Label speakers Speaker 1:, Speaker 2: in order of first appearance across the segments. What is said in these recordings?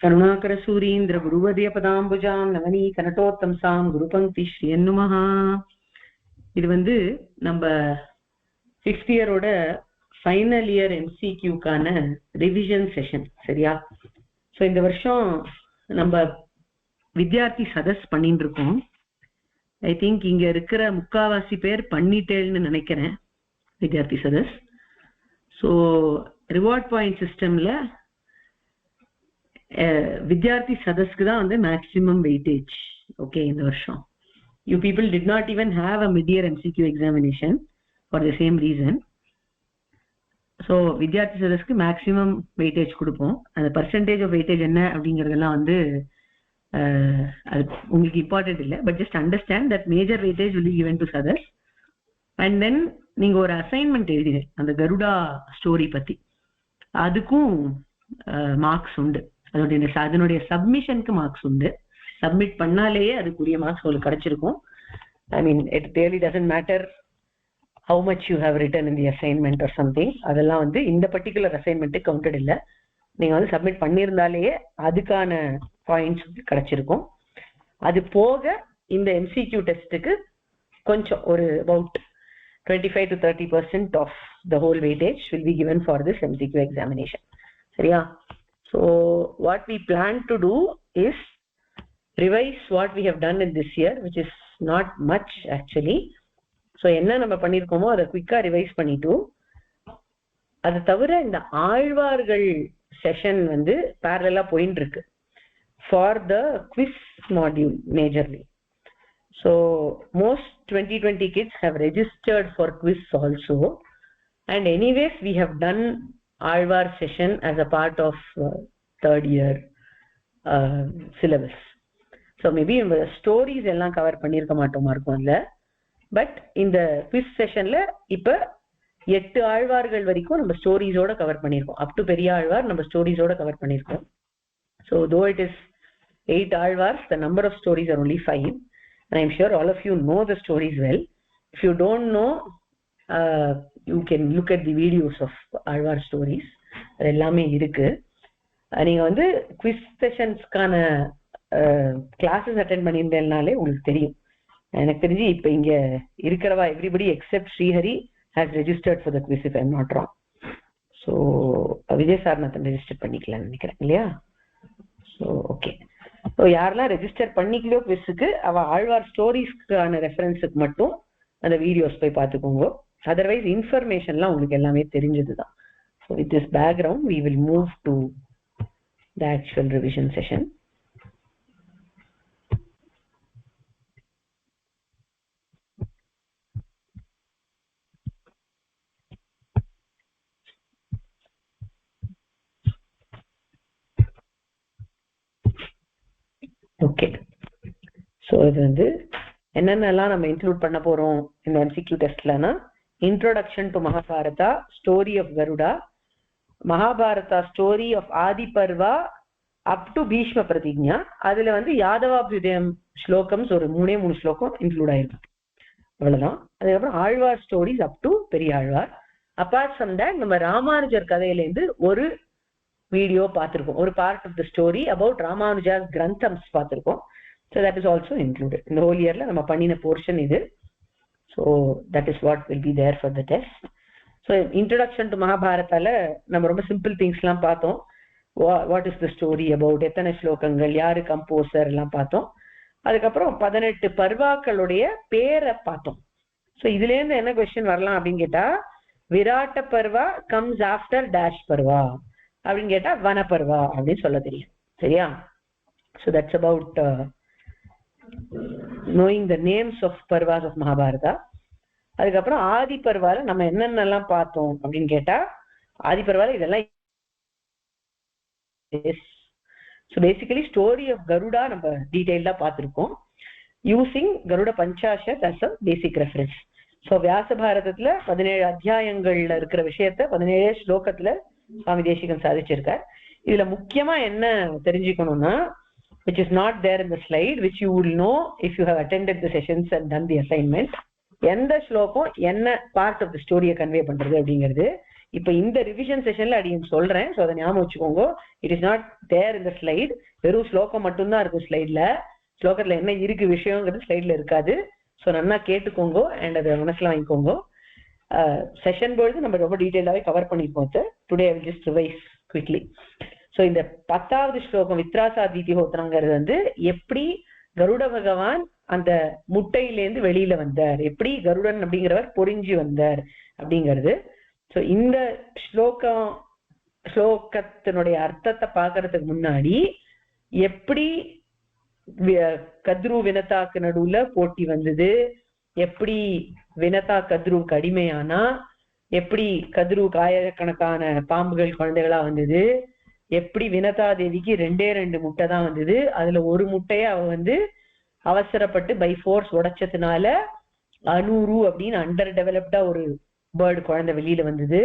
Speaker 1: கருணாகரசூரீந்திர குருவதய பதாம்புஜாம் நவனி கனட்டோத்தம்சாம் குருபங்கி ஸ்ரீயன்னுமஹ. இது நம்ம 6th இயரோட ஃபைனல் இயர் MCQ-க்கான ரிவிஷன் செஷன். சரியா? ஸோ இந்த வருஷம் நம்ம வித்யார்த்தி சதஸ் பண்ணிட்டு இருக்கோம். ஐ திங்க் இங்க இருக்கிற முக்காவாசி பேர் பண்ணிட்டேன்னு நினைக்கிறேன் Vidyarthi Sadas. So reward point சிஸ்டம்ல வித்யார்த்தி சதஸ்க்கு தான் மேக்ஸிமம் வெயிட்டேஜ். ஓகே, இந்த வருஷம் you people did not even have a mid year MCQ examination for the same reason. So Vidyarthi சதஸ்க்கு மேக்ஸிமம் வெயிட்டேஜ் கொடுப்போம். அந்த பர்சன்டேஜ் ஆஃப் வெயிட்டேஜ் என்ன அப்படிங்கிறதெல்லாம் அது உங்களுக்கு இம்பார்ட்டன்ட் இல்லை. But just understand that major weightage will be given to Sadas. And then நீங்க ஒரு அசைன்மெண்ட் எழுதினேன் அந்த கருடா ஸ்டோரி பத்தி, அதுக்கும் மார்க்ஸ் உண்டு. அதனுடைய சப்மிஷனுக்கு மார்க்ஸ் உண்டு. சப்மிட் பண்ணாலேயே அதுக்குரிய மார்க்ஸ் உங்களுக்கு கிடைச்சிருக்கும். I mean it really doesn't matter how much you have written in the assignment or something. அதெல்லாம் இந்த பர்டிகுலர் அசைன்மெண்ட்டுக்கு கவுண்டட் இல்லை. நீங்க சப்மிட் பண்ணியிருந்தாலேயே அதுக்கான பாயிண்ட்ஸ் கிடைச்சிருக்கும். அது போக இந்த MCQ டெஸ்ட்டுக்கு கொஞ்சம் ஒரு about 25 to 30% of the whole weightage will be given for this MCQ examination. சரியா? So what we plan to do is revise what we have done in this year, which is not much actually. So என்ன நம்ம பண்ணிருக்கோமோ அதை குயிக்கா revise பண்ணிட்டு, அது தவிர இந்த ஆழ்வார்கள் செஷன் பேரலா போயிட்டு இருக்கு for the quiz module majorly. So most 2020 kids have registered for quiz also, and anyways we have done Alvar session as a part of third year syllabus. So maybe stories எல்லாம் cover பண்ணிருக்க மாட்டோமா இருக்கும்ல. But இந்த quiz செஷன்ல இப்ப 8 ஆழ்வார்கள் வரைக்கும் நம்ம ஸ்டோரிஸோட cover பண்ணிருக்கோம். அப் டு பெரிய ஆழ்வார் நம்ம ஸ்டோரிஸோட கவர் பண்ணிருக்கோம். So though it is 8 Alvars, the number of stories are only 5. And I'm sure all of you know the stories well. If you don't know, you can look at the videos of Alvar stories. அது எல்லாமே இருக்கு. நீங்க quiz செஷன்ஸ்க்கான classes attend பண்ணியிருந்தேனாலே உங்களுக்கு தெரியும். எனக்கு தெரிஞ்சு இப்ப இங்க இருக்கிறவா everybody except Srihari has registered for the quiz if I am not wrong. So Vijay Sarnathan register பண்ணிக்கலாம்னு நினைக்கிறேன் இல்லையா? So okay. ஸோ யாரெல்லாம் ரெஜிஸ்டர் பண்ணிக்கலையோ குவிஸுக்கு, அவ ஆழ்வார் ஸ்டோரிஸ்க்கான ரெஃபரன்ஸுக்கு மட்டும் அந்த வீடியோஸ் போய் பார்த்துக்கோங்க. அதர்வைஸ் இன்ஃபர்மேஷன்லாம் உங்களுக்கு எல்லாமே தெரிஞ்சதுதான். So with this background we will move to the actual revision session. Okay. So இது என்னென்னலாம் நம்ம இன்க்ளூட் பண்ண போறோம் இந்த MCQ டெஸ்ட்லனா, introduction to Mahabharata, story of Garuda, Mahabharata story of Adi Parva up to Bhishma Pratijna. அதுல யாதவாபியுதயம் ஸ்லோகம்ஸ் ஒரு 3 ஸ்லோகம் இன்க்ளூட் ஆயிருக்கு. அவ்வளவுதான். அதுக்கப்புறம் ஆழ்வார் ஸ்டோரிஸ் அப் டு பெரிய ஆழ்வார். அப்பார்ட் ஃப்ரம் தட் நம்ம ராமானுஜர் கதையிலேருந்து ஒரு வீடியோ பார்த்திருக்கோம். ஒரு part of the story about Ramanuja's கிரந்தம்ஸ் பார்த்திருக்கோம். So that is also included. இந்த ஹோல் இயர்ல நம்ம பண்ணின போர்ஷன் இது. So that is what will be there for the test. So introduction to மகாபாரதால நம்ம ரொம்ப சிம்பிள் திங்ஸ்லாம் பார்த்தோம். What is the story about, எத்தனை ஸ்லோகங்கள், யாரு கம்போசர் எல்லாம் பார்த்தோம். அதுக்கப்புறம் 18 பர்வாக்களுடைய பேரை பார்த்தோம். ஸோ இதுல இருந்து என்ன கொஸ்டின் வரலாம் அப்படின்னு கேட்டா, Virata Parva comes after dash Parva அப்படின்னு கேட்டா வனப்பர்வா அப்படின்னு சொல்ல தெரியும். சரியா? So that's about knowing the names of Parvas of Mahabharata. அதுக்கப்புறம் ஆதி பர்வால நம்ம என்னென்னலாம் பார்த்தோம் அப்படின்னு கேட்டா, ஆதி பர்வால இதெல்லாம். So basically story of Garuda நம்ம டீடைல்டா பார்த்திருக்கோம், using Garuda Panchashat as a basic reference. So Vyasa பாரதத்துல 17 அத்தியாயங்கள்ல இருக்கிற விஷயத்த 17 ஸ்லோகத்துல சுவாமி தேசிகன் சாதிச்சிருக்கார். இதுல முக்கியமா என்ன தெரிஞ்சுக்கணும்னா, which is not there in the slide, which you will know if you have attended the sessions and done the assignment, எந்த ஸ்லோகம் என்ன பார்ட் ஆஃப் த ஸ்டோரியை கன்வே பண்றது அப்படிங்கிறது. இப்ப இந்த ரிவிஷன் செஷன்ல அடியன் சொல்றேன். ஸோ அதை ஞாபகம் வச்சுக்கோங்க. இட் இஸ் நாட் தேர் இந்த ஸ்லைட். வெறும் ஸ்லோகம் மட்டும்தான் இருக்கும் ஸ்லைட்ல. ஸ்லோகத்துல என்ன இருக்கு விஷயங்கிறது ஸ்லைட்ல இருக்காது. ஸோ நல்லா கேட்டுக்கோங்க அண்ட் அதை மனசுல வாங்கிக்கோங்க. செஷன் பொழுது நம்ம ரொம்ப டீட்டெயிலாவே கவர் பண்ணிருப்போம். Today I will just revise quickly. So இந்த 10வது ஸ்லோகம் வித்ராசாதிதி ஹோத்திரங்கிறது வந்து எப்படி கருட பகவான் அந்த முட்டையிலேருந்து வெளியில வந்தார், எப்படி கருடன் அப்படிங்கிறவர் பொறிஞ்சு வந்தார் அப்படிங்கிறது. ஸோ இந்த ஸ்லோகத்தினுடைய அர்த்தத்தை பார்க்கறதுக்கு முன்னாடி எப்படி கத்ரு வினதாக்கு நடுவுல போட்டி வந்தது, எப்படி வினதா கத்ருவுக்கு அடிமையானா, எப்படி கத்ருவுக்கு ஆயிரக்கணக்கான பாம்புகள் குழந்தைகளா வந்தது, எப்படி வினதா தேவிக்கு 2 முட்டை தான் வந்தது, அதுல ஒரு முட்டைய அவ வந்து அவசரப்பட்டு பை ஃபோர்ஸ் உடைச்சதுனால அனூரு அப்படின்னு அண்டர் டெவலப்டா ஒரு பேர்டு குழந்தை வெளியில வந்தது.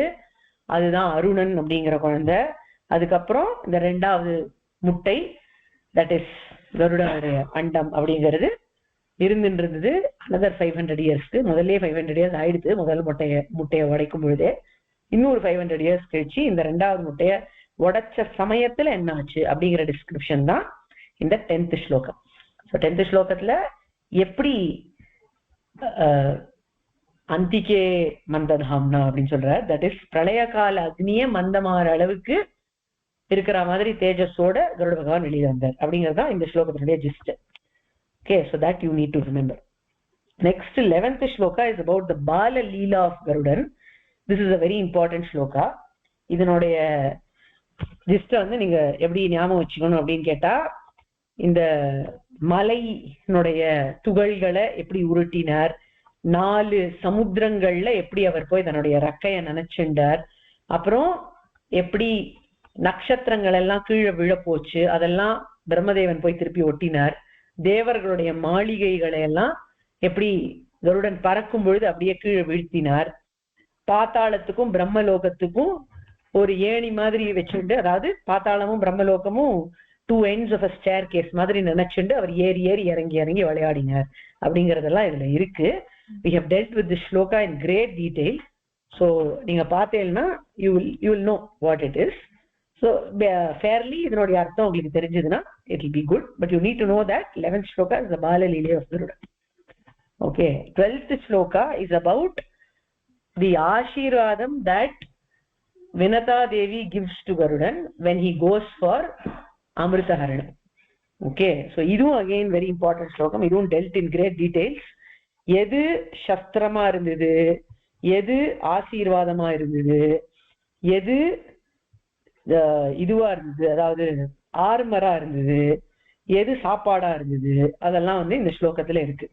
Speaker 1: அதுதான் அருணன் அப்படிங்கிற குழந்தை. அதுக்கப்புறம் இந்த 2வது முட்டை தட் இஸ் கருடனுடைய அண்டம் அப்படிங்கிறது இருந்துருந்தது அனதர் 500 இயர்ஸ்க்கு. முதல்ல 500 இயர்ஸ் ஆயிடுது முதல் முட்டையை உடைக்கும் பொழுதே. இன்னொரு 500 இயர்ஸ் கழிச்சு இந்த 2வது முட்டைய உடைச்ச சமயத்துல என்ன ஆச்சு அப்படிங்கிற டிஸ்கிரிப்ஷன் தான் இந்த 10th ஸ்லோகம். ஸோ 10th ஸ்லோகத்துல எப்படி அந்திகே மந்ததாம்னா அப்படின்னு சொல்ற, தட் இஸ் பிரளய கால அக்னிய மந்தமாற அளவுக்கு இருக்கிற மாதிரி தேஜஸோட கருட பகவான் வெளியே வந்தார் அப்படிங்கிறது இந்த ஸ்லோகத்தினுடைய gist. Okay, so that you need to remember. Next 11th shloka is about the Bala Leela of Garudan. This is a very important shloka. இதனுடைய ஜிஸ்ட் வந்து நீங்க எப்படி ஞாபகம் வச்சுக்கணும் அப்படின்னு கேட்டா, இந்த மலையினுடைய துகள்களை எப்படி உருட்டினார், 4 சமுத்திரங்கள்ல எப்படி அவர் போய் தன்னுடைய ரக்கைய நினைச்சுண்டார், அப்புறம் எப்படி நட்சத்திரங்கள் எல்லாம் கீழே விழ போச்சு, அதெல்லாம் பிரம்மதேவன் போய் திருப்பி ஒட்டினார், தேவர்களுடைய மாளிகைகளை எல்லாம் எப்படி கருடன் பறக்கும் பொழுது அப்படியே கீழே வீழ்த்தினார், பாத்தாளத்துக்கும் பிரம்மலோகத்துக்கும் ஒரு ஏணி மாதிரி வச்சுண்டு, அதாவது பாத்தாளமும் பிரம்மலோகமும் 2 ends of a staircase மாதிரி நினைச்சுண்டு அவர் ஏறி ஏறி இறங்கி இறங்கி விளையாடினார் அப்படிங்கறதெல்லாம் இதுல இருக்கு. We have dealt with this shloka in great detail. So நீங்க பார்த்தீங்கன்னா you will know what it is. So fairly இதனுடைய அர்த்தம் உங்களுக்கு தெரிஞ்சதுன்னா it will be good, but you need to know that 11th shloka is the Bala Leela of Garuda. Okay, 12th shloka is about the Ashirvadam that Vinata Devi gives to Garudan when he goes for Amrita Haranam. Okay, so இதுவும் again very important ஸ்லோகம். இதுவும் dealt in great details. எது சஸ்திரமா இருந்தது, எது ஆசீர்வாதமா இருந்தது, எது இதுவா இருந்தது, அதாவது ஆர்மரா இருந்தது, எது சாப்பாடா இருந்தது, அதெல்லாம் வந்து இந்த ஸ்லோகத்துல இருக்கு.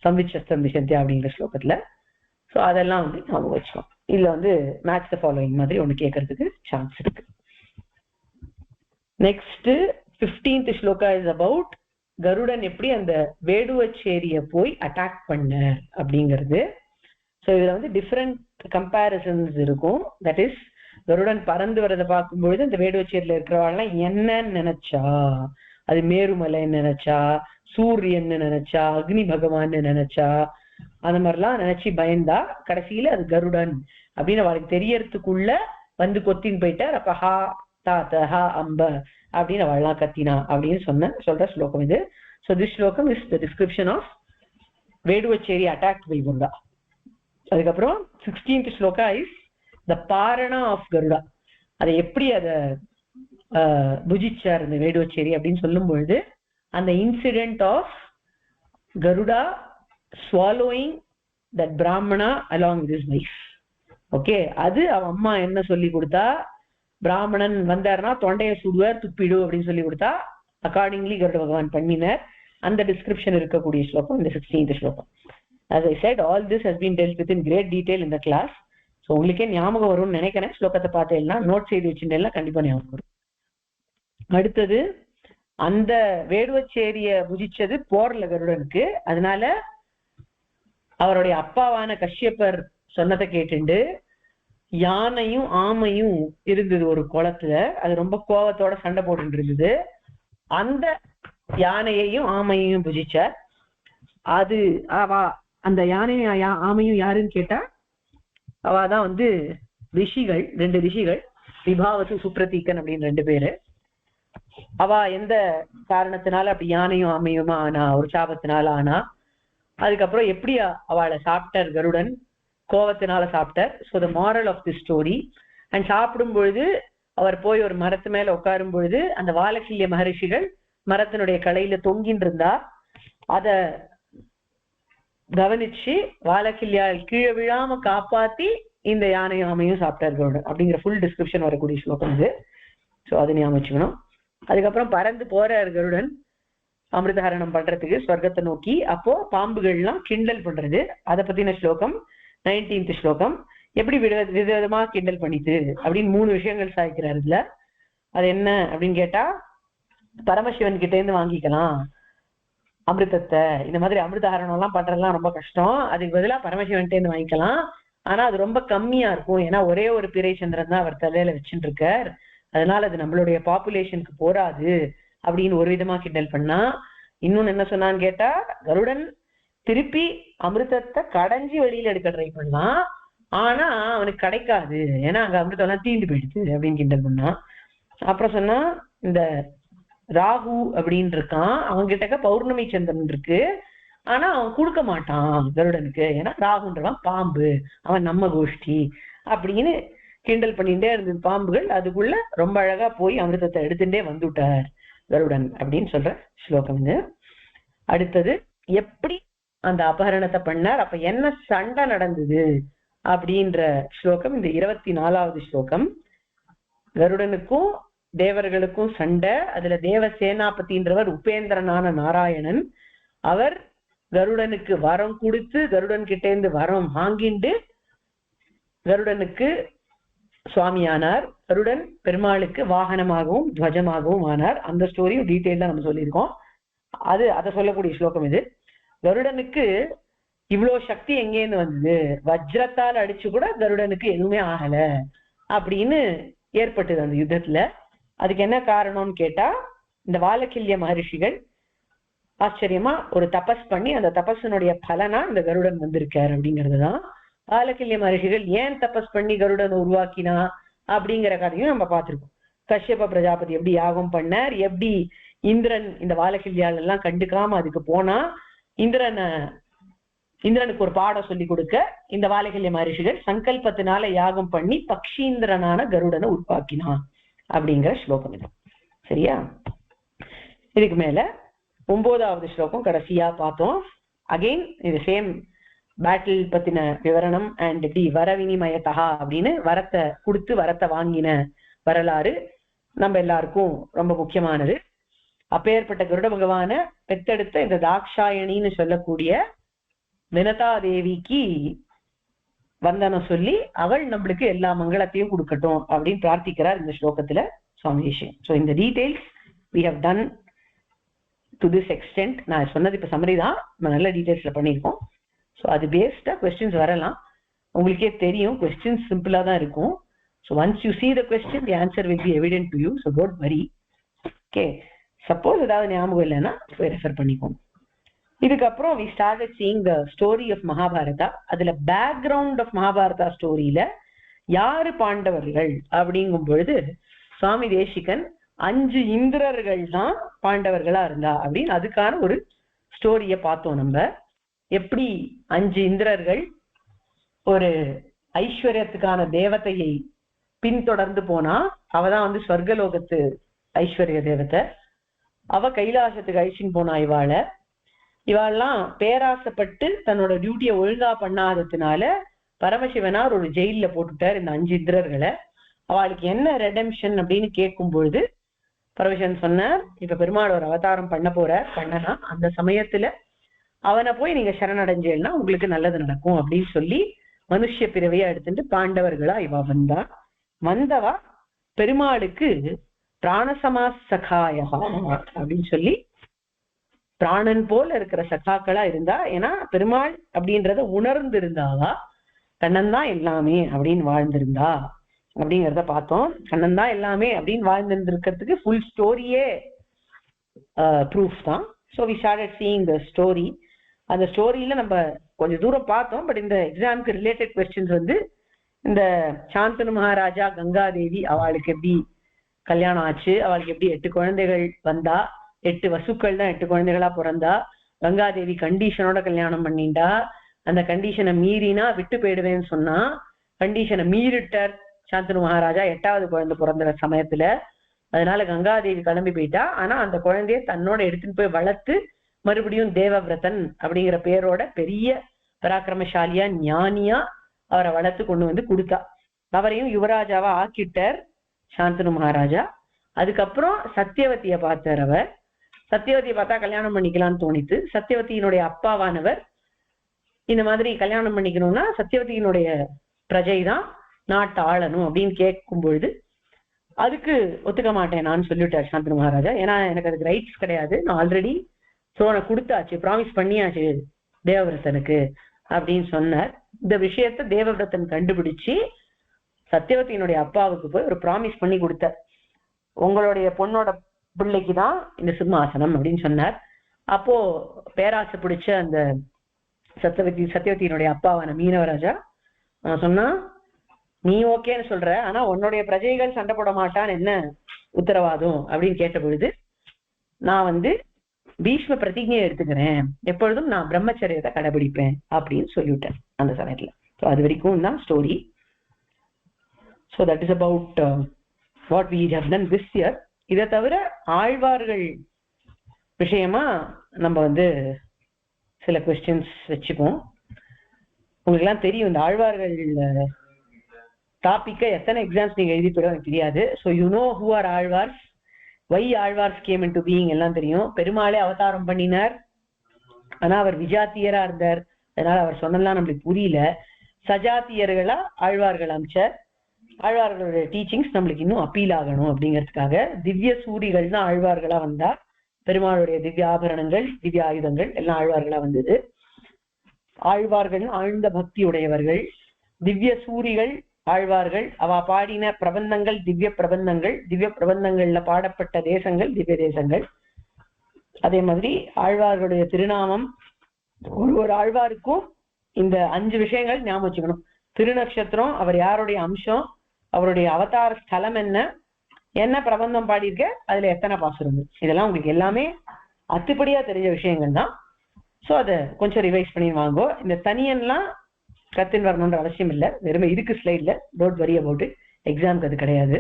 Speaker 1: சம்விச்சஸ்தம் திசந்தியா அப்படிங்கிற ஸ்லோகத்துல. ஸோ அதெல்லாம் வந்து ஞாபகம் வச்சுக்கோம். இதுல வந்து மேட்ச் த ஃபாலோயிங் மாதிரி ஒண்ணு கேட்கறதுக்கு சான்ஸ் இருக்கு. Next 15th sloka is about Garudan எப்படி அந்த வேடுவச்சேரிய போய் அட்டாக் பண்ண அப்படிங்கிறது. ஸோ இதுல வந்து டிஃப்ரெண்ட் கம்பேரிசன்ஸ் இருக்கும். தட் இஸ் கருடன் பறந்து வரதை பார்க்கும்பொழுது இந்த வேடுவச்சேரியில இருக்கிறவாள்லாம் என்னன்னு நினைச்சா, அது மேருமலைன்னு நினைச்சா, சூரியன் நினைச்சா, அக்னி பகவான் நினைச்சா, அந்த மாதிரிலாம் நினைச்சு பயந்தா கடைசியில அது கருடன் அப்படின்னு அவளுக்கு தெரியறதுக்குள்ள வந்து கொத்தின்னு போயிட்டார். அப்ப ஹா தாத்த ஹா அம்ப அப்படின்னு அவள்லாம் கத்தினா அப்படின்னு சொல்ற ஸ்லோகம் இது. ஸோ திஸ் ஸ்லோகம் is the description of Veduvacheri attack by Garuda. அதுக்கப்புறம் 16th ஸ்லோகா இஸ் த பாரணா ஆஃப் கருடா. அதை எப்படி அதை புஜிச்சார் இந்த வேடுவச்சேரி அப்படின்னு சொல்லும் பொழுது அந்த incident of Garuda swallowing that brahmana along with his wife. Okay, அது அவ அம்மா என்ன சொல்லி கொடுத்தா, பிராமணன் வந்தாருன்னா தொண்டையை சுடுவார் துப்பிடு அப்படின்னு சொல்லி கொடுத்தா, அக்கார்டிங்லி கருட பகவான் பண்ணினார். அந்த டிஸ்கிரிப்ஷன் இருக்கக்கூடிய ஸ்லோகம் இந்த 16th ஸ்லோகம். As I said, all this has been dealt with in great detail in the class. So உங்களுக்கே ஞாபகம் வரும்னு நினைக்கிறேன். ஸ்லோகத்தை பார்த்தேன்னா நோட் செய்து வச்சுட்டேன்னா கண்டிப்பா ஞாபகம் வரும். அடுத்தது அந்த வேடுவச்சேரிய புஜிச்சது போர்ல கருடனுக்கு. அதனால அவருடைய அப்பாவான கஷ்யப்பர் சொன்னதை கேட்டுண்டு யானையும் ஆமையும் இருந்தது ஒரு குளத்துல. அது ரொம்ப கோபத்தோட சண்டை போட்டு இருந்தது. அந்த யானையையும் ஆமையையும் புஜிச்சார். அது அந்த யானையும் ஆமையும் யாருன்னு கேட்டா அவாதான் வந்து ரிஷிகள், 2 ரிஷிகள், விபாவசு சுப்ரதீக்கன் அப்படின்னு 2 பேரு. அவ எந்த காரணத்தினால அப்படி யானையும் ஆமையுமா ஆனா, ஒரு சாபத்தினால ஆனா, அதுக்கப்புறம் எப்படி அவளை சாப்பிட்டார் கருடன், கோவத்தினால சாப்பிட்டார். So the moral of the story. And சாப்பிடும் பொழுது அவர் போய் ஒரு மரத்து மேல உட்காரும் பொழுது அந்த வாலக்கில்ய மகரிஷிகள் மரத்தினுடைய கலையில தொங்கின்னு இருந்தா, அத கவனிச்சு வாலக்கில்யா கீழே விழாம காப்பாத்தி இந்த யானையும் ஆமையும் சாப்பிட்டார் கருடன் அப்படிங்கிற ஃபுல் டிஸ்கிரிப்ஷன் வரக்கூடிய ஸ்லோகம் இது. ஸோ அதை ஞாபகம் வச்சுக்கணும். அதுக்கப்புறம் பறந்து போறார் கருடன் அமிர்தஹரணம் பண்றதுக்கு ஸ்வர்க்கத்தை நோக்கி. அப்போ பாம்புகள்லாம் கிண்டல் பண்றது, அதை பத்தின ஸ்லோகம் 19th ஸ்லோகம். எப்படி விதவிதமா கிண்டல் பண்ணிட்டு அப்படின்னு 3 விஷயங்கள் சாய்க்கிறார் இதுல. அது என்ன அப்படின்னு கேட்டா, பரமசிவன் கிட்ட இருந்து வாங்கிக்கலாம் அமிர்தத்தை. இந்த மாதிரி அமிர்தஹரணம் எல்லாம் பண்றதுலாம் ரொம்ப கஷ்டம், அதுக்கு பதிலா பரமசிவன் இருந்து வாங்கிக்கலாம். ஆனா அது ரொம்ப கம்மியா இருக்கும், ஏன்னா ஒரே ஒரு பிறை சந்திரன் தான் அவர் தலையில வச்சுட்டு இருக்கார், அதனால அது நம்மளுடைய பாப்புலேஷனுக்கு போராது அப்படின்னு ஒரு விதமா கிண்டல் பண்ணா. இன்னொன்னு என்ன சொன்னான்னு கேட்டா, கருடன் திருப்பி அமிர்தத்தை கடைஞ்சி வெளியில எடுக்க ட்ரை பண்ணலாம், ஆனா அவனுக்கு கிடைக்காது, ஏன்னா அங்க அமிர்தம் எல்லாம் தீண்டு போயிடுது அப்படின்னு கிண்டல் பண்ணான். அப்புறம் சொன்னா, இந்த ராகு அப்படின்னு இருக்கான், அவன்கிட்ட பௌர்ணமி சந்திரன் இருக்கு, ஆனா அவன் கொடுக்க மாட்டான் கருடனுக்கு, ஏன்னா ராகுன்றவன் பாம்பு, அவன் நம்ம கோஷ்டி அப்படின்னு கிண்டல் பண்ணிட்டே இருந்தது பாம்புகள். அதுக்குள்ள ரொம்ப அழகா போய் அமிர்தத்தை எடுத்துட்டே வந்துட்டார் கருடன் அப்படின்னு சொல்ற ஸ்லோகம் இது. அடுத்தது எப்படி அந்த அபகரணத்தை பண்ணார், அப்ப என்ன சண்டை நடந்தது அப்படின்ற ஸ்லோகம் இந்த 24வது ஸ்லோகம். கருடனுக்கும் தேவர்களுக்கும் சண்டை. அதுல தேவ சேனாபதின்றவர் உபேந்திரனான நாராயணன், அவர் கருடனுக்கு வரம் கொடுத்து கருடன் கிட்ட இருந்து வரம் வாங்கிண்டு கருடனுக்கு சுவாமியானார். கருடன் பெருமாளுக்கு வாகனமாகவும் துவஜமாகவும் ஆனார். அந்த ஸ்டோரியும் டீட்டெயிலா நம்ம சொல்லியிருக்கோம். அதை சொல்லக்கூடிய ஸ்லோகம் இது. கருடனுக்கு இவ்வளவு சக்தி எங்கேருந்து வந்தது, வஜ்ரத்தால் அடிச்சு கூட கருடனுக்கு எதுவுமே ஆகல அப்படின்னு ஏற்பட்டது அந்த யுத்தத்துல. அதுக்கு என்ன காரணம்னு கேட்டா, இந்த வாலக்கில்ய மகரிஷிகள் ஆச்சரியமா ஒரு தபஸ் பண்ணி அந்த தபஸனுடைய பலனா இந்த கருடன் வந்திருக்காரு அப்படிங்கிறதுதான். வாலக்கில்ய மகரிஷிகள் ஏன் தபஸ் பண்ணி கருடன் உருவாக்கினா அப்படிங்கிற கதையும் நம்ம பார்த்திருக்கோம். கஷ்யப பிரஜாபதி எப்படி யாகம் பண்ணார், எப்படி இந்திரன் இந்த வாலக்கில்யால் எல்லாம் கண்டுக்காம அதுக்கு போனா இந்திரனுக்கு ஒரு பாடம் சொல்லி கொடுக்க இந்த வாலக்கில்ய மகரிஷிகள் சங்கல்பத்தினால யாகம் பண்ணி பக்ஷீந்திரனான கருடனை உருவாக்கினான் அப்படிங்கிற ஸ்லோகம் இது. சரியா? இதுக்கு மேல 9வது ஸ்லோகம் கடைசியா பார்த்தோம். அகெயின் இது சேம் பேட்டில் பத்தின விவரணம் அண்ட் எப்படி வர வினிமயத்தகா அப்படின்னு வரத்தை கொடுத்து வரத்தை வாங்கின வரலாறு நம்ம எல்லாருக்கும் ரொம்ப முக்கியமானது. அப்பேற்பட்ட கருட பகவான பெத்தெடுத்த இந்த தாக்ஷாயணின்னு சொல்லக்கூடிய வினதா தேவிக்கு வந்தனம் சொல்லி அவள் நம்மளுக்கு எல்லா மங்களத்தையும் கொடுக்கட்டும் அப்படின்னு பிரார்த்திக்கிறார் இந்த ஸ்லோகத்துல சுவாமி விஷயம். ஸோ இந்த details we have done to this extent. நான் சொன்னது இப்ப சம்மரி தான், நம்ம நல்ல டீடைல்ஸ்ல பண்ணியிருக்கோம். ஸோ அது பேஸ்டா கொஸ்டின்ஸ் வரலாம். உங்களுக்கே தெரியும் கொஸ்டின்ஸ் சிம்பிளா தான் இருக்கும். So once you see the question, the answer will be evident to you, so don't worry. Okay, suppose ஏதாவது ஞாபகம் இல்லைன்னா போய் ரெஃபர் பண்ணிக்கோங்க. இதுக்கப்புறம் we started seeing the story of Mahabharata. அதுல பேக்ரவுண்ட் ஆஃப் மகாபாரதா ஸ்டோரியில யாரு பாண்டவர்கள் அப்படிங்கும் பொழுது சுவாமி தேசிகன் 5 இந்திரர்கள் தான் பாண்டவர்களா இருந்தா அப்படின்னு அதுக்கான ஒரு ஸ்டோரிய பார்த்தோம். நம்ம எப்படி 5 இந்திரர்கள் ஒரு ஐஸ்வர்யத்துக்கான தேவதையை பின்தொடர்ந்து போனா, அவதான் ஸ்வர்கலோகத்து ஐஸ்வர்ய தேவதை, அவ கைலாசத்துக்கு அழிச்சின்னு போனா இவாள்லாம் பேராசப்பட்டு தன்னோட டியூட்டியை ஒழுங்கா பண்ணாததுனால பரமசிவனார் ஒரு ஜெயில போட்டுட்டார் இந்த 5 இந்திரர்களை. அவளுக்கு என்ன ரெடெம்ஷன் அப்படின்னு கேட்கும் பொழுது பரமசிவன் சொன்னார், இப்ப பெருமாள் ஒரு அவதாரம் பண்ணனா அந்த சமயத்துல அவனை போய் நீங்க சரணடைஞ்சேன்னா உங்களுக்கு நல்லது நடக்கும் அப்படின்னு சொல்லி மனுஷ பிறவையா எடுத்துட்டு பாண்டவர்களா இவ வந்தவா பெருமாளுக்கு பிராணசமா சகாயா அப்படின்னு சொல்லி பிராணன் போல இருக்கிற சகாக்களா இருந்தா. ஏன்னா பெருமாள் அப்படின்றத உணர்ந்து இருந்தாவா, கண்ணன் தான் எல்லாமே அப்படின்னு வாழ்ந்திருந்தா அப்படிங்கிறத பார்த்தோம். கண்ணன் தான் எல்லாமே அப்படின்னு வாழ்ந்திருக்கிறதுக்கு ஃபுல் ஸ்டோரியே ப்ரூஃப் தான். So we started seeing the story. அந்த ஸ்டோரியில நம்ம கொஞ்சம் தூரம் பார்த்தோம். பட் இந்த எக்ஸாமுக்கு ரிலேட்டட் கொஸ்டின்ஸ் இந்த சாந்தனு மகாராஜா கங்காதேவி அவளுக்கு எப்படி கல்யாணம் ஆச்சு, அவளுக்கு எப்படி 8 குழந்தைகள் வந்தா, 8 வசுக்கள் தான் 8 குழந்தைகளா பிறந்தா, கங்காதேவி கண்டிஷனோட கல்யாணம் பண்ணிண்டா, அந்த கண்டிஷனை மீறினா விட்டு போயிடுவேன்னு சொன்னா, கண்டிஷனை மீறிட்டார் சாந்தனு மகாராஜா 8வது குழந்தை பிறந்த சமயத்துல. அதனால கங்காதேவி கிளம்பி போயிட்டா. ஆனா அந்த குழந்தைய தன்னோட எடுத்துன்னு போய் வளர்த்து மறுபடியும் தேவவிரதன் அப்படிங்கிற பேரோட பெரிய பராக்கிரமசாலியா ஞானியா அவரை வளர்த்து கொண்டு வந்து கொடுத்தா. அவரையும் யுவராஜாவா ஆக்கிட்டார் சாந்தனு மகாராஜா. அதுக்கப்புறம் சத்தியவதிய பார்த்தார். அவர் சத்தியவதியை பார்த்தா கல்யாணம் பண்ணிக்கலாம்னு தோணித்து. சத்தியவதியினுடைய அப்பாவானவர் இந்த மாதிரி கல்யாணம் பண்ணிக்கணும்னா சத்தியவதியினுடைய பிரஜை தான் நாட்டை ஆளணும் அப்படின்னு கேட்கும் பொழுது அதுக்கு ஒத்துக்க மாட்டேன் நான் சொல்லிட்டார் சாந்தனு மகாராஜா. ஏன்னா எனக்கு அதுக்கு ரைட்ஸ் கிடையாது, நான் ஆல்ரெடி த்ரோனை கொடுத்தாச்சு, ப்ராமிஸ் பண்ணியாச்சு தேவவிரதனுக்கு அப்படின்னு சொன்னார். இந்த விஷயத்த தேவவிரதன் கண்டுபிடிச்சு சத்தியவதியினுடைய அப்பாவுக்கு போய் ஒரு ப்ராமிஸ் பண்ணி கொடுத்தார். உங்களுடைய பொண்ணோட பிள்ளைக்கு தான் இந்த சிம்மாசனம் அப்படின்னு சொன்னார். அப்போ பேராசை பிடிச்ச அந்த சத்தியவதியினுடைய அப்பாவான மீனவராஜா சொன்னா, நீ ஓகேன்னு சொல்ற, ஆனா உன்னுடைய பிரஜைகள் சண்டை போட மாட்டான்னு என்ன உத்தரவாதம் அப்படின்னு கேட்ட பொழுது, நான் பீஷ்ம பிரதிஜையை எடுத்துக்கிறேன், எப்பொழுதும் நான் பிரம்மச்சரியத்தை கடைபிடிப்பேன் அப்படின்னு சொல்லிவிட்டேன் அந்த சமயத்துல. ஸோ அது வரைக்கும் தான் story. So that is about what we have done this year. இதை தவிர ஆழ்வார்கள் விஷயமா நம்ம சில கொஸ்டின்ஸ் வச்சுப்போம். உங்களுக்கு எல்லாம் தெரியும் இந்த ஆழ்வார்கள் டாபிக்கை எத்தனை எக்ஸாம்ஸ் நீங்க எழுதி போயிடும் எனக்கு தெரியாது. So you know who are Alvars, why Alvars came into being எல்லாம் தெரியும். பெருமாளே அவதாரம் பண்ணினார், ஆனா அவர் விஜாத்தியரா இருந்தார், அதனால அவர் சொன்னலாம் நம்மளுக்கு புரியல. சஜாத்தியர்களா ஆழ்வார்கள் அமைச்சார், ஆழ்வார்களுடைய டீச்சிங்ஸ் நம்மளுக்கு இன்னும் அப்பீல் ஆகணும் அப்படிங்கிறதுக்காக திவ்ய சூரிகள் தான் ஆழ்வார்களா வந்தா. பெருமாளுடைய திவ்ய ஆபரணங்கள் திவ்ய ஆயுதங்கள் எல்லாம் ஆழ்வார்களா வந்தது. ஆழ்வார்கள் ஆழ்ந்த பக்தி உடையவர்கள், திவ்ய சூரிகள் ஆழ்வார்கள், அவ பாடின பிரபந்தங்கள் திவ்ய பிரபந்தங்கள், திவ்ய பிரபந்தங்கள்ல பாடப்பட்ட தேசங்கள் திவ்ய தேசங்கள். அதே மாதிரி ஆழ்வார்களுடைய திருநாமம், ஒரு ஆழ்வாருக்கும் இந்த 5 விஷயங்கள் ஞாபகம் வச்சுக்கணும். திருநக்ஷத்திரம், அவர் யாருடைய அம்சம், அவருடைய அவதார ஸ்தலம் என்ன, என்ன பிரபந்தம் பாடியிருக்க, அதுல எத்தனை பாசுரங்கள், இதெல்லாம் உங்களுக்கு எல்லாமே அத்துப்படியா தெரிஞ்ச விஷயங்கள் தான். ஸோ அதை கொஞ்சம் ரிவைஸ் பண்ணி வாங்கோ. இந்த தனியன்லாம் கத்துன்னு வரணுன்ற அவசியம் இல்லை, வெறுமை இருக்கு ஸ்லைட்ல, டோன்ட் வரி அபவுட் இட், எக்ஸாமுக்கு அது கிடையாது.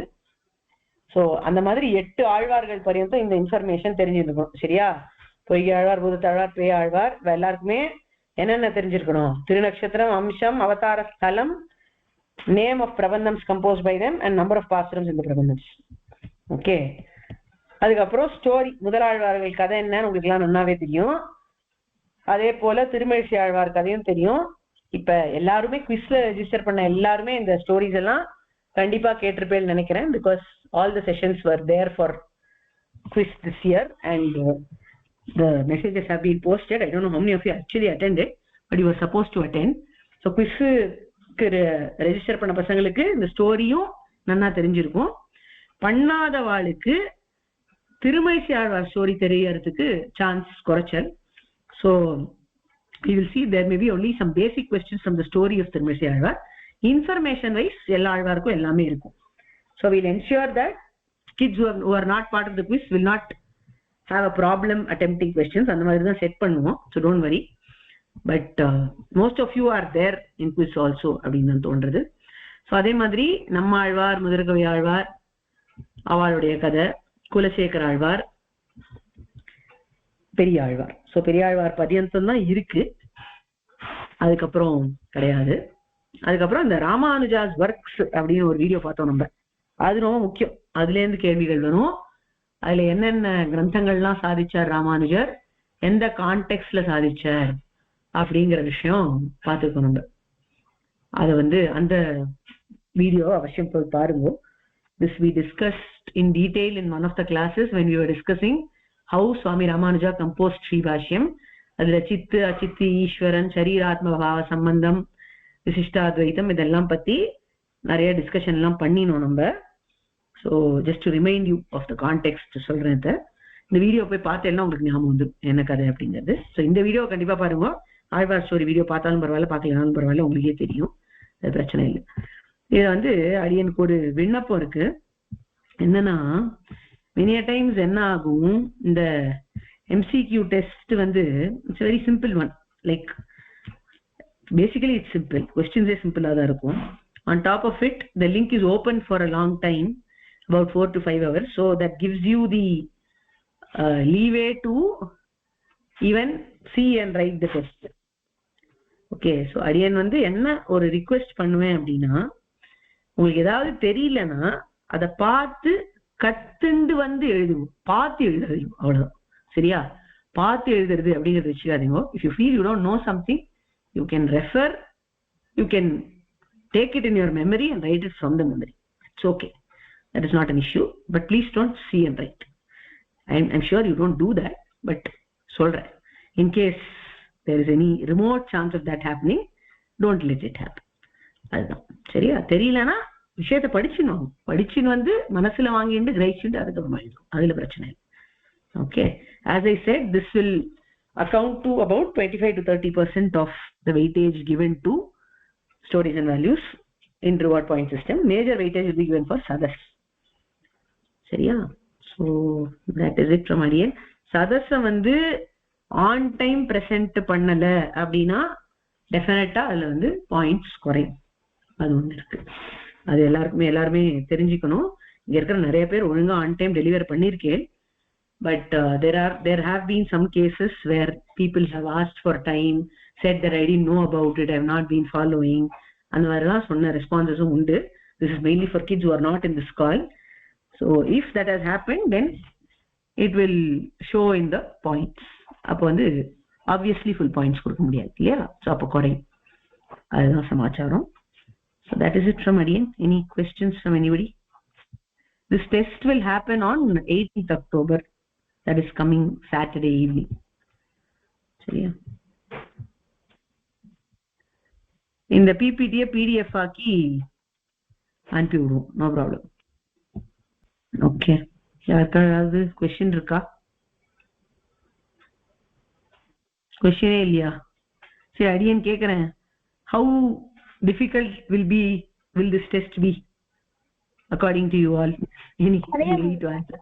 Speaker 1: ஸோ அந்த மாதிரி 8 ஆழ்வார்கள் பர்யந்தம் இந்த இன்ஃபர்மேஷன் தெரிஞ்சிருக்கணும். சரியா? பொய்கை ஆழ்வார், பூதத்தாழ்வார், பேய் ஆழ்வார், எல்லாருக்குமே என்னென்ன தெரிஞ்சிருக்கணும்? திருநக்ஷத்திரம், அம்சம், அவதார ஸ்தலம், நேம் ஆஃப் பிரபந்தம்ஸ் compose by them and number of பாசுரம்ஸ் இந்த பிரபந்தம்ஸ். ஓகே, அதுக்கப்புறம் ஸ்டோரி, முதலாழ்வார்கள் கதை என்னன்னு உங்களுக்கு எல்லாம் நன்னாவே தெரியும். அதே போல திருமழிசை ஆழ்வார் கதையும் தெரியும். இப்ப எல்லாருமே குவிஸ்ல ரெஜிஸ்டர் பண்ண எல்லாருமே இந்த ஸ்டோரிஸ் எல்லாம் கண்டிப்பா கேட்டிருப்பேன்னு நினைக்கிறேன். Because all the sessions were there for quiz this year and the messages have been posted. I don't know how many of you actually attended, but you were supposed to attend. So quiz க்கு register பண்ண பசங்களுக்கு இந்த ஸ்டோரியும் நன்னா தெரிஞ்சிருக்கும். பண்ணாதவாளுக்கு Thirumazhisai Alvar story தெரியறதுக்கு chance குறைச்சல். So you will see there may be only some basic questions from the story of Thirumazhisai Alvar. Information wise எல்லா ஆழ்வாருக்கும் எல்லாமே இருக்கும். So we'll ensure that kids who are not part of the quiz will not have a problem attempting questions. அந்த மாதிரி தான் set பண்ணுவோம். So don't worry. But most of you are there in quiz also அப்படின்னு தான் தோன்றது. So அதே மாதிரி நம்ம ஆழ்வார், முதற்கவி ஆழ்வார், அவளுடைய கதை, குலசேகர ஆழ்வார், பெரிய ஆழ்வார். ஸோ பெரிய ஆழ்வார் பர்யந்தம் தான் இருக்கு, அதுக்கப்புறம் கிடையாது. அதுக்கப்புறம் இந்த ராமானுஜாஸ் ஒர்க்ஸ் அப்படின்னு ஒரு வீடியோ பார்த்தோம் நம்ம, அது ரொம்ப முக்கியம். அதுல இருந்து கேள்விகள் வரும். அதுல என்னென்ன கிரந்தங்கள்லாம் சாதிச்சார் ராமானுஜர், எந்த கான்டெக்ட்ல சாதிச்சார் அப்படிங்கிற விஷயம் பார்த்துக்கணும் நம்ம. அதை அந்த வீடியோ அவசியம் போய் பாருங்க. This we discussed in detail in one of the classes when we were discussing how Swami Ramanuja composed Sri Bhashyam. அதுல சித்து, அச்சித்து, ஈஸ்வரன், சரீராத்ம பாவ சம்பந்தம், விசிஷ்டாத்வைத்தம், இதெல்லாம் பத்தி நிறைய டிஸ்கஷன் எல்லாம் பண்ணினோம் நம்ம. So just to remind you of the context சொல்றேன். இந்த வீடியோ போய் பார்த்தேன்னா உங்களுக்கு ஞாபகம் வந்து என்ன கதை அப்படிங்கிறது. ஸோ இந்த வீடியோ கண்டிப்பா பாருங்க. ஆழ்வார் ஸ்டோரி வீடியோ பார்த்தாலும் பரவாயில்ல, பார்க்கலனாலும் பரவாயில்ல, உங்களுக்கே தெரியும், அது பிரச்சனை இல்லை. இது வந்து அடியனுக்கு ஒரு விண்ணப்பம் இருக்கு. என்னன்னா many a times என்ன ஆகும், இந்த MCQ டெஸ்ட் வந்து it's very simple one. Like basically it's simple, questions are simple தான் இருக்கும். On top of it the link is open for a long time, about 4 to 5 hours, so that gives you the leeway to even see and write the test. Okay, so அடியன் வந்து என்ன ஒரு request பண்ணுவேன் அப்படின்னா, உங்களுக்கு ஏதாவது தெரியலன்னா அதை பார்த்து கத்துண்டு வந்து எழுதுவோம், பார்த்து எழுதுறதையும் அவ்வளவுதான். சரியா? பார்த்து எழுதுறது அப்படிங்கிறது வச்சுக்காதீங்க. If you feel you don't know something, you can refer, you can take it in your memory and right it from the memory. It's okay, that is not an issue. But please don't see and write. I'm sure you don't do that, but சொல்றேன், in case there is any remote chance of that happening, don't let it happen. அதுதான். சரியா? தெரியலன்னா விஷயத்தை படிச்சுன்னு வந்து மனசுல வாங்கிட்டு கிரகிச்சுட்டு அதுக்கப்புறமா எழுதும், அதுல பிரச்சனை இல்லை. Okay, as I said, this will account to about 25 to 30% of the weightage given to stories and values in reward point system. Major weightage will be given for sadas. சரியா? so that is it from Ariyan. சதஸ வந்து on time present பண்ணல அப்படின்னா டெஃபினட்டா அதுல வந்து points குறையும். அது ஒண்ணு இருக்கு, அது எல்லாருமே தெரிஞ்சுக்கணும். இங்க இருக்கிற நிறைய பேர் ஒழுங்கா ஆன் டைம் டெலிவர் பண்ணிருக்கேன். But there have been some cases where people have asked for time, said that I didn't know about it, I have not been following. அந்த மாதிரிலாம் சொன்ன ரெஸ்பான்சஸும் உண்டு. This is mainly for kids who are not in this call. So if that has happened, then it will show in the points. அப்போ வந்து obviously full points கொடுக்க முடியாது இல்லையா? So அப்போ குறையும். அதுதான் சமாச்சாரம். So that is it from Ariyan. Any questions from anybody? This test will happen on 18th October. That is coming Saturday evening. சரியா? இந்த PPT PDF ஆக்கி அனுப்பி விடுவோம், நோ ப்ராப்ளம். ஓகே, யாருக்காவது கொஸ்டின் இருக்கா? கொஸ்டினே இல்லையா? சரி, அடியன் கேக்குறேன், how difficult will this test be according to you all? Any to answer?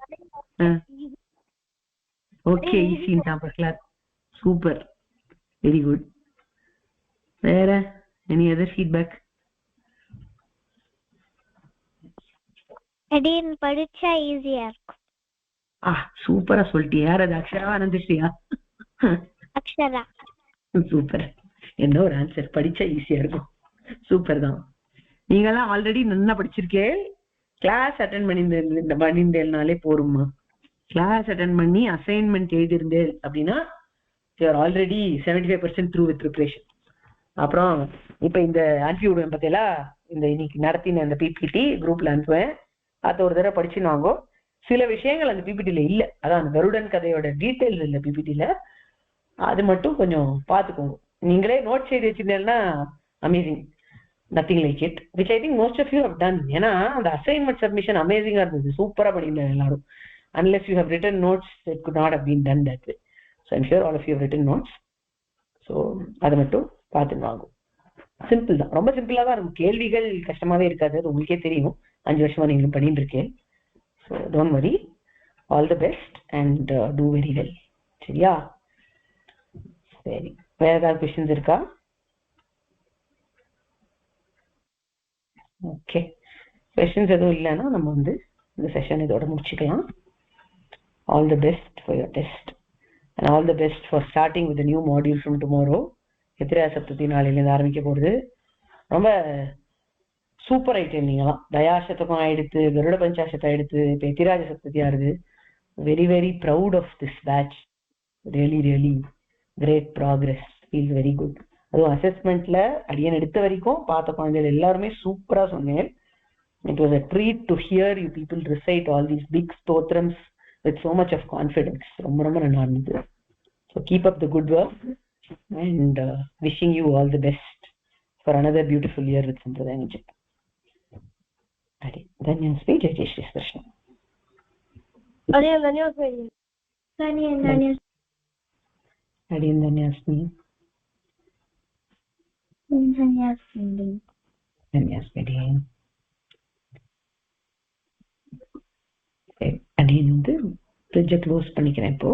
Speaker 1: Okay, easy in number class. Super, very good. Vera, any other feedback?
Speaker 2: அடியன் படிச்சா ஈஸியா இருக்கும்.
Speaker 1: சூப்பரா சொல்லிட்டியா. யார் அது? அக்ஷராவா ஆனந்திஸ்ரீயா?
Speaker 2: அக்ஷரா.
Speaker 1: சூப்பர், என்ன ஒரு ஆன்சர். படிச்சா ஈஸியா இருக்கும். சூப்பர் தான். நீங்கெல்லாம் ஆல்ரெடி நல்லா படிச்சிருக்கே. கிளாஸ் அட்டென்ட் பண்ணியிருந்தேன்னாலே போருமா. கிளாஸ் அட்டென்ட் பண்ணி அசைன்மெண்ட் எழுதியிருந்தேன் அப்படின்னா you are already 75% through with preparation. அப்புறம் இப்ப இந்த அனுப்பி விடுவேன் பார்த்தீங்களா, இந்த இன்னைக்கு நடத்தின இந்த PPT குரூப்ல அனுப்புவேன். அதை ஒரு தடவை படிச்சுன்னு வாங்கோ. சில விஷயங்கள் அந்த PPTல இல்ல, அதான் அந்த கருடன் கதையோட டீட்டெயில்ஸ் இல்ல PPTல, அது மட்டும் கொஞ்சம் பார்த்துக்கோங்க. நீங்களே நோட்ஸ் எழுதி வச்சிருந்தேன்னா amazing, nothing like it, which I think most of you have done. ஏன்னா அந்த அசைன்மெண்ட் சப்மிஷன் அமேசிங்கா இருந்தது, சூப்பரா பண்ணியிருந்தாங்க எல்லாரும். unless you have written notes, it could not have been done that way. So I'm sure all of you have written notes. So அதை மட்டும் பார்த்துன்னு வாங்கும். சிம்பிள் தான், ரொம்ப சிம்பிளா தான் இருக்கும். கேள்விகள் கஷ்டமாவே இருக்காது, அது உங்களுக்கே தெரியும். 5 வருஷமா நீங்களும் பண்ணிட்டு இருக்கேன். So don't worry, all the best and do very well. சரியா? சரி, வேற ஏதாவது கொஸ்டின்ஸ் இருக்கா? ஓகே, கொஸ்டின்ஸ் எதுவும் இல்லைன்னா நம்ம வந்து இந்த செஷன் இதோட முடிச்சுக்கலாம். All the best for your test and all the best for starting with the new module from tomorrow. எத்திராய சப்தத்தி நாளிலிருந்து ஆரம்பிக்க போறது. ரொம்ப சூப்பர் ஐட்டம். நீங்களாம் தயாசதகம் ஆயிடுத்து, கருட பஞ்சாசத்தை ஆயிடுத்து, இப்போ எத்திராஜ சப்தத்தி ஆறுது. Very very proud of this batch. Really really great progress, feel very good. அதுவும் அசஸ்மெண்ட்ல அடியன் எடுத்த வரைக்கும் பார்த்த குழந்தைகள் எல்லாருமே சூப்பரா சொன்னேன். It was a treat to hear you people recite all these big stotrams with so much of confidence. ரொம்ப ரொம்ப நல்லா இருந்தது. So keep up the good work and wishing you all the best for another beautiful year with Sampradaya Nijam. Dhanyasmi, Jai Jai Shri Krishna.
Speaker 2: Dhanyasmi.
Speaker 1: Dhanyasmi. அப்படின்னு வந்து ஃப்ரிட்ஜை close பண்ணிக்கிறேன் இப்போ.